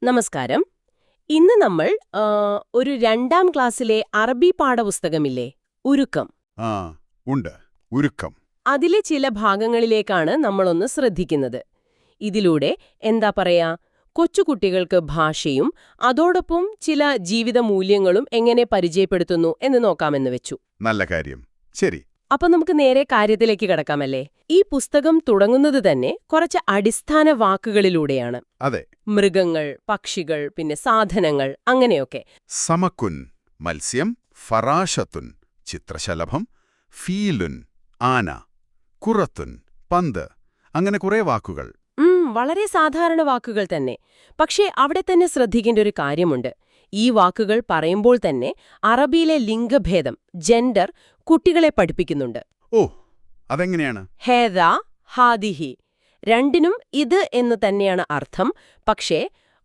നമസ്കാരം. ഇന്ന് നമ്മൾ ഒരു 2ാം ക്ലാസ്സിലെ അറബി പാഠപുസ്തകമില്ലേ, ഉരുക്കം. ആ ഉണ്ട്, ഉരുക്കം. അതിലെ ചില ഭാഗങ്ങളിലേക്കാണ് നമ്മളൊന്ന് ശ്രദ്ധിക്കുന്നത്. ഇതിലൂടെ എന്താ പറയാ, കൊച്ചുകുട്ടികൾക്ക് ഭാഷയും അതോടൊപ്പം ചില ജീവിത മൂല്യങ്ങളും എങ്ങനെ പരിചയപ്പെടുത്തുന്നു എന്ന് നോക്കാമെന്ന് വെച്ചു. നല്ല കാര്യം. ശരി. അപ്പൊ നമുക്ക് നേരെ കാര്യത്തിലേക്ക് കടക്കാമല്ലേ. ഈ പുസ്തകം തുടങ്ങുന്നത് തന്നെ കുറച്ച് അടിസ്ഥാന വാക്കുകളിലൂടെയാണ്. അതെ. മൃഗങ്ങൾ, പക്ഷികൾ, പിന്നെ സാധനങ്ങൾ, അങ്ങനെയൊക്കെ. സമക്കുൻ മത്സ്യം, ഫറാശത്തുൻ ചിത്രശലഭം, ഫീലുൻ ആന, കുറത്തുൻ പന്ത്, അങ്ങനെ കുറെ വാക്കുകൾ. വളരെ സാധാരണ വാക്കുകൾ തന്നെ. പക്ഷേ അവിടെ തന്നെ ശ്രദ്ധിക്കേണ്ട ഒരു കാര്യമുണ്ട്. ഈ വാക്കുകൾ പറയുമ്പോൾ തന്നെ അറബിയിലെ ലിംഗഭേദം, ജെൻഡർ, കുട്ടികളെ പഠിപ്പിക്കുന്നുണ്ട്. ഓ, അതെങ്ങനെയാണ്? ഹേദ, ഹാദിഹി, രണ്ടിനും ഇത് എന്ന് തന്നെയാണ് അർത്ഥം. പക്ഷേ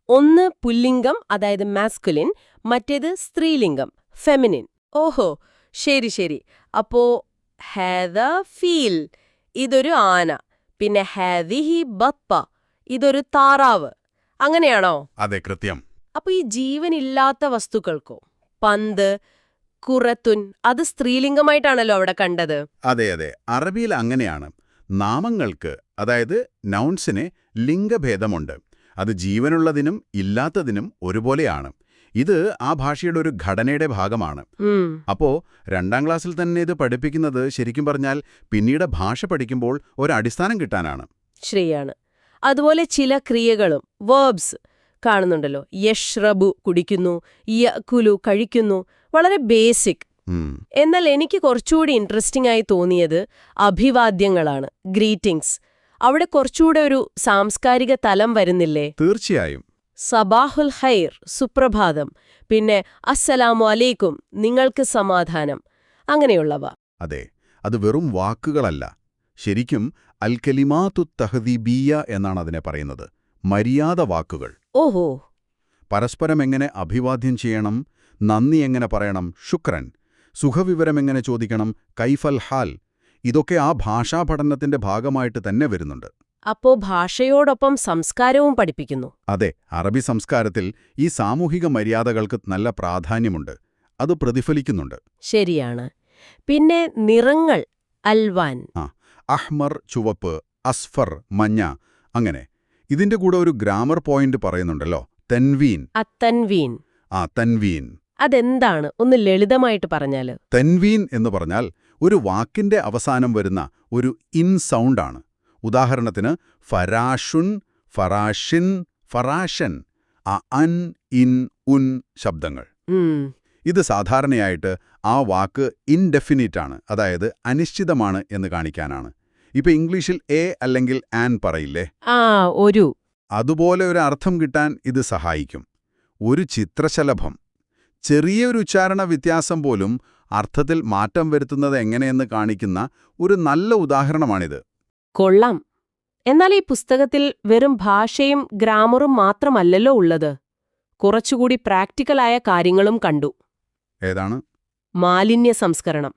ഒന്ന് പുല്ലിംഗം, അതായത് മാസ്കുലിൻ, മറ്റേത് സ്ത്രീലിംഗം, ഫെമിനിൻ. ഓഹോ, ശരി ശരി. അപ്പോ ഹേദ ഫീൽ, ഇതൊരു ആന. പിന്നെ ഹാദിഹി ബപ്പ, ഇതൊരു താറാവ്. അങ്ങനെയാണോ? അതെ, കൃത്യം. അപ്പൊ ഈ ജീവനില്ലാത്ത വസ്തുക്കൾക്കോ, പന്ത്, കുറത്തുൻ, അത് സ്ത്രീലിംഗമായിട്ടാണല്ലോ അവിടെ കണ്ടത്. അതെ അതെ, അറബിയിൽ അങ്ങനെയാണ്. നാമങ്ങൾക്ക്, അതായത് നൗൺസിന് ലിംഗഭേദമുണ്ട്. അത് ജീവനുള്ളതിനും ഇല്ലാത്തതിനും ഒരുപോലെയാണ്. ഇത് ആ ഭാഷയുടെ ഒരു ഘടനയുടെ ഭാഗമാണ്. അപ്പോ 2ാം ക്ലാസ്സിൽ തന്നെ ഇത് പഠിപ്പിക്കുന്നത് ശരിക്കും പറഞ്ഞാൽ പിന്നീട് ഭാഷ പഠിക്കുമ്പോൾ ഒരടിസ്ഥാനം കിട്ടാനാണ്. ശരിയാണ്. അതുപോലെ ചില ക്രിയകളും, വേർബ്സ് കാണുന്നുണ്ടല്ലോ. യഷ്റബു കുടിക്കുന്നു, യകുലു കഴിക്കുന്നു, വളരെ ബേസിക്. എന്നാൽ എനിക്ക് കുറച്ചുകൂടി ഇൻട്രസ്റ്റിംഗ് ആയി തോന്നിയത് അഭിവാദ്യങ്ങളാണ്, ഗ്രീറ്റിംഗ്സ്. അവിടെ കുറച്ചുകൂടെ ഒരു സാംസ്കാരിക തലം വരുന്നില്ലേ? തീർച്ചയായും. സബാഹുൽ ഖൈർ, സുപ്രഭാതം, പിന്നെ അസ്സലാമു അലൈക്കും, നിങ്ങൾക്ക് സമാധാനം, അങ്ങനെയുള്ളവ. അതെ, അത് വെറും വാക്കുകളല്ല. ശരിക്കും അൽ കലിമാതു തഹ്ദീബിയ്യ എന്നാണ് അതിനെ പറയുന്നത്. മര്യാദ വാക്കുകൾ. ഓഹോ. പരസ്പരം എങ്ങനെ അഭിവാദ്യം ചെയ്യണം, നന്ദി എങ്ങനെ പറയണം, ശുക്രൻ, സുഖവിവരം എങ്ങനെ ചോദിക്കണം, കൈഫൽ ഹാൽ, ഇതൊക്കെ ആ ഭാഷാപഠനത്തിന്റെ ഭാഗമായിട്ട് തന്നെ വരുന്നുണ്ട്. അപ്പോ ഭാഷയോടൊപ്പം സംസ്കാരവും പഠിപ്പിക്കുന്നു. അതെ, അറബി സംസ്കാരത്തിൽ ഈ സാമൂഹിക മര്യാദകൾക്ക് നല്ല പ്രാധാന്യമുണ്ട്. അത് പ്രതിഫലിക്കുന്നുണ്ട്. ശരിയാണ്. പിന്നെ നിറങ്ങൾ, അൽവാൻ. അഹ്മർ ചുവപ്പ്, അസ്ഫർ മഞ്ഞ, അങ്ങനെ. ഇതിന്റെ കൂടെ ഒരു ഗ്രാമർ പോയിന്റ് പറയുന്നുണ്ടല്ലോ, തൻവീൻ. തൻവീൻ. തൻവീൻ. അതെന്താണ്, ഒന്ന് ലളിതമായിട്ട് പറഞ്ഞാല്? തൻവീൻ എന്ന് പറഞ്ഞാൽ ഒരു വാക്കിന്റെ അവസാനം വരുന്ന ഒരു ഇൻ സൗണ്ടാണ്. ഉദാഹരണത്തിന് ഫരാഷുൻ, ഫറാഷിൻ, ഫറാഷൻ, അൻ, ഇൻ, ഉൻ ശബ്ദങ്ങൾ. ഇത് സാധാരണയായിട്ട് ആ വാക്ക് ഇൻഡെഫിനിറ്റാണ്, അതായത് അനിശ്ചിതമാണ് എന്ന് കാണിക്കാനാണ്. ഇപ്പൊ ഇംഗ്ലീഷിൽ എ അല്ലെങ്കിൽ ആൻ പറയില്ലേ, ഒരു അതുപോലെ ഒരു അർത്ഥം കിട്ടാൻ ഇത് സഹായിക്കും. ഒരു ചിത്രശലഭം. ചെറിയൊരു ഉച്ചാരണ വ്യത്യാസം പോലും അർത്ഥത്തിൽ മാറ്റം വരുത്തുന്നത് എങ്ങനെയെന്ന് കാണിക്കുന്ന ഒരു നല്ല ഉദാഹരണമാണിത്. കൊള്ളാം. എന്നാൽ ഈ പുസ്തകത്തിൽ വെറും ഭാഷയും ഗ്രാമറും മാത്രമല്ലല്ലോ ഉള്ളത്. കുറച്ചുകൂടി പ്രാക്ടിക്കലായ കാര്യങ്ങളും കണ്ടു. ഏതാണ്? മാലിന്യ സംസ്കരണം.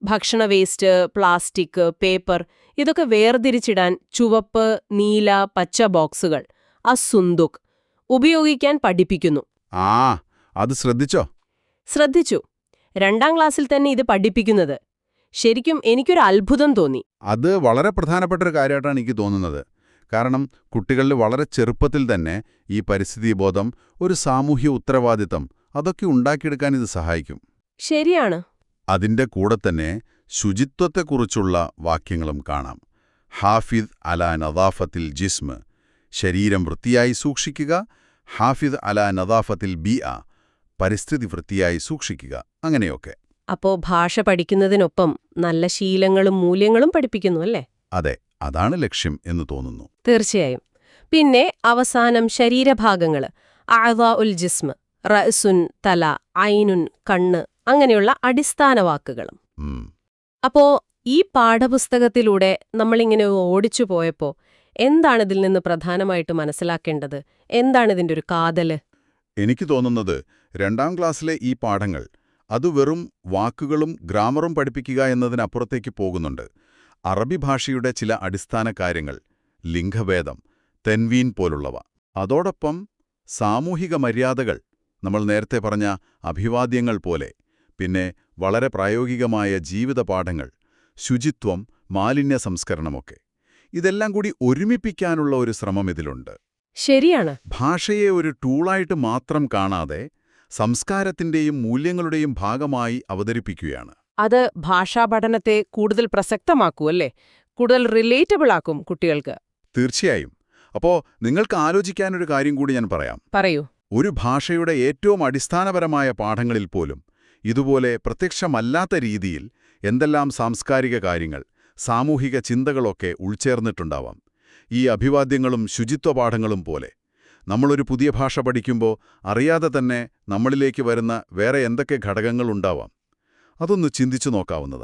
ഭക്ഷണ വേസ്റ്റ്, പ്ലാസ്റ്റിക്, പേപ്പർ, ഇതൊക്കെ വേർതിരിച്ചിടാൻ ചുവപ്പ്, നീല, പച്ച ബോക്സുകൾ, സുന്ദുക് ഉപയോഗിക്കാൻ പഠിപ്പിക്കുന്നു. അത് ശ്രദ്ധിച്ചോ? ശ്രദ്ധിച്ചു. 2ാം ക്ലാസ്സിൽ തന്നെ ഇത് പഠിപ്പിക്കുന്നത് ശരിക്കും എനിക്കൊരു അത്ഭുതം തോന്നി. അത് വളരെ പ്രധാനപ്പെട്ടൊരു കാര്യമായിട്ടാണ് എനിക്ക് തോന്നുന്നത്. കാരണം കുട്ടികളിൽ വളരെ ചെറുപ്പത്തിൽ തന്നെ ഈ പരിസ്ഥിതിബോധം, ഒരു സാമൂഹ്യ ഉത്തരവാദിത്തം, അതൊക്കെ ഉണ്ടാക്കിയെടുക്കാൻ ഇത് സഹായിക്കും. ശരിയാണ്. അതിന്റെ കൂടെ തന്നെ ശുചിത്വത്തെക്കുറിച്ചുള്ള വാക്യങ്ങളും കാണാം. ഹാഫിദ് അലാ നദാഫത്തിൽ ജിസ്മ്, ശരീരം വൃത്തിയായി സൂക്ഷിക്കുക. ഹാഫിദ് അലാ നദാഫത്തിൽ ബിഅ, പരിസ്ഥിതി വൃത്തിയായി സൂക്ഷിക്കുക, അങ്ങനെയൊക്കെ. അപ്പോ ഭാഷ പഠിക്കുന്നതിനൊപ്പം നല്ല ശീലങ്ങളും മൂല്യങ്ങളും പഠിപ്പിക്കുന്നു അല്ലേ? അതെ, അതാണ് ലക്ഷ്യം എന്ന് തോന്നുന്നു. തീർച്ചയായും. പിന്നെ അവസാനം ശരീരഭാഗങ്ങൾ, അഅ്ദാ ഉൽ ജിസ്മ്, റഅ്സുൻ തല, ഐനുൻ കണ്ണ്, അങ്ങനെയുള്ള അടിസ്ഥാന വാക്കുകളും. അപ്പോ ഈ പാഠപുസ്തകത്തിലൂടെ നമ്മളിങ്ങനെ ഓടിച്ചു പോയപ്പോ എന്താണിതിൽ നിന്ന് പ്രധാനമായിട്ട് മനസ്സിലാക്കേണ്ടത്? എന്താണിതിന്റെ ഒരു കാതല്? എനിക്ക് തോന്നുന്നത് 2ാം ക്ലാസ്സിലെ ഈ പാഠങ്ങൾ അത് വെറും വാക്കുകളും ഗ്രാമറും പഠിപ്പിക്കുക എന്നതിനപ്പുറത്തേക്ക് പോകുന്നുണ്ട്. അറബി ഭാഷയുടെ ചില അടിസ്ഥാന കാര്യങ്ങൾ, ലിംഗഭേദം, തെൻവീൻ പോലുള്ളവ. അതോടൊപ്പം സാമൂഹിക മര്യാദകൾ, നമ്മൾ നേരത്തെ പറഞ്ഞ അഭിവാദ്യങ്ങൾ പോലെ, പിന്നെ വളരെ പ്രായോഗികമായ ജീവിത പാഠങ്ങൾ, ശുചിത്വം, മാലിന്യ സംസ്കരണമൊക്കെ. ഇതെല്ലാം കൂടി ഒരുമിപ്പിക്കാനുള്ള ഒരു ശ്രമം ഇതിലുണ്ട്. ശരിയാണ്. ഭാഷയെ ഒരു ടൂളായിട്ട് മാത്രം കാണാതെ സംസ്കാരത്തിന്റെയും മൂല്യങ്ങളുടെയും ഭാഗമായി അവതരിപ്പിക്കുകയാണ്. അത് ഭാഷാ പഠനത്തെ കൂടുതൽ പ്രസക്തമാക്കൂ അല്ലേ? കൂടുതൽ റിലേറ്റബിൾ ആക്കും കുട്ടികൾക്ക്. തീർച്ചയായും. അപ്പോൾ നിങ്ങൾക്ക് ആലോചിക്കാനൊരു കാര്യം കൂടി ഞാൻ പറയാം. പറയൂ. ഒരു ഭാഷയുടെ ഏറ്റവും അടിസ്ഥാനപരമായ പാഠങ്ങളിൽ പോലും ഇതുപോലെ പ്രത്യക്ഷമല്ലാത്ത രീതിയിൽ എന്തെല്ലാം സാംസ്കാരിക കാര്യങ്ങൾ, സാമൂഹിക ചിന്തകളൊക്കെ ഉൾച്ചേർന്നിട്ടുണ്ടാവാം. ഈ അഭിവാദ്യങ്ങളും ശുചിത്വ പാഠങ്ങളും പോലെ നമ്മളൊരു പുതിയ ഭാഷ പഠിക്കുമ്പോൾ അറിയാതെ തന്നെ നമ്മളിലേക്ക് വരുന്ന വേറെ എന്തൊക്കെ ഘടകങ്ങളുണ്ടാവാം, അതൊന്ന് ചിന്തിച്ചു നോക്കാവുന്നതാണ്.